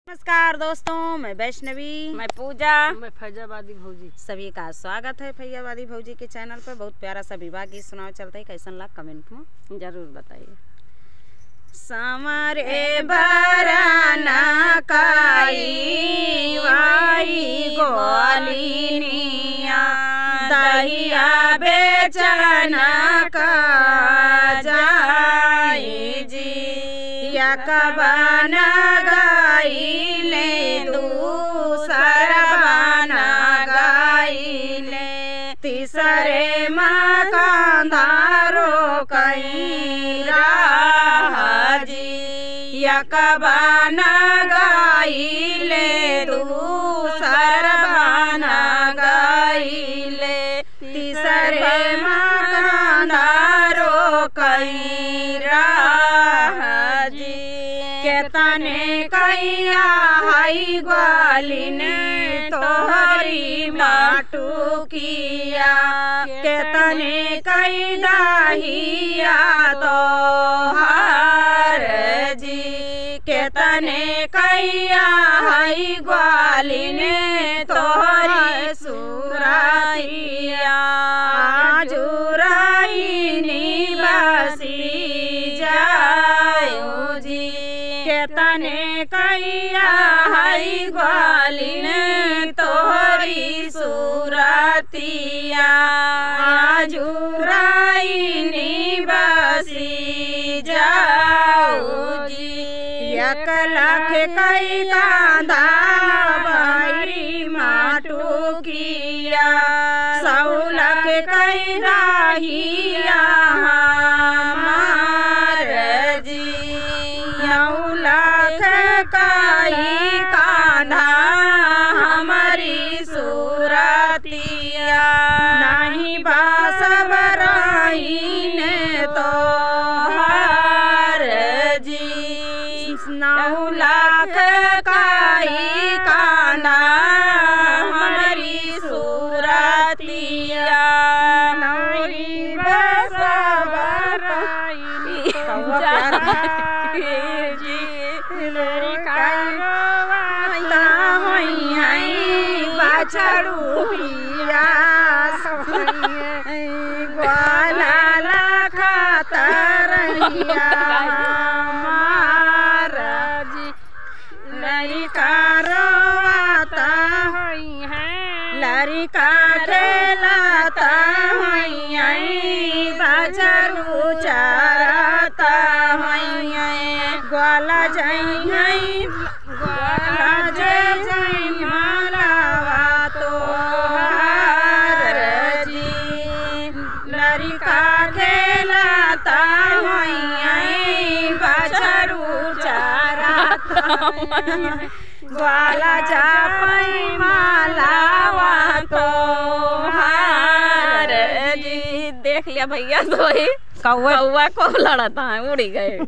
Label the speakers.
Speaker 1: नमस्कार दोस्तों, मैं वैष्णवी,
Speaker 2: मैं पूजा,
Speaker 3: मैं फैजाबादी भौजी।
Speaker 1: सभी का स्वागत है फैजाबादी भौजी के चैनल पर। बहुत प्यारा सा विवाह गीत सुनाओ चलता है, कैसन लग कमेंट में
Speaker 2: जरूर बताइए।
Speaker 1: समरे बराना काई वाई गोलिनिया दहिया बेचना का जाई जी यकबाना गाइले दूसर बाना गाइले तीसरे माँ कांधारो कई राजी यकबाना गाइले दूसर बाना गाइले तीसरे माँ कांधारो कई राजी केतने कैया हाई ग्वालिन तोहरी माटू किया केतने कई दाहिया तो हार जी केतने कैया हाई ग्वालिन तोहरी सुराइया जुराई निवासी जायो जी केतने कैया हाई ग्वालिन तोहरी सुरतिया जुराई निवासी जाओ जी एक लाख कई कांधा बारी माटू किया 100 लाख कई राहिया हमार जी 9 लाख कई कांधा हमारी सुरतिया नहीं बास बराइन तो हार जी 9 लाख कई कांधा हमारी सुरतिया नहीं बास बराइन जी बाछड़ू पिया ग्वाला लाखा तरहिया महाराजी लड़का रोता लड़का खेलाता बाछड़ू चराता ग्वाला जई ग्वाला जई मालावा तो हार जी लड़का खेलाता बाछड़ू चराता ग्वाला जापई मालावा तो हार जी।
Speaker 2: देख लिया भैया, तो कौवा को लड़ता है, उड़ गए।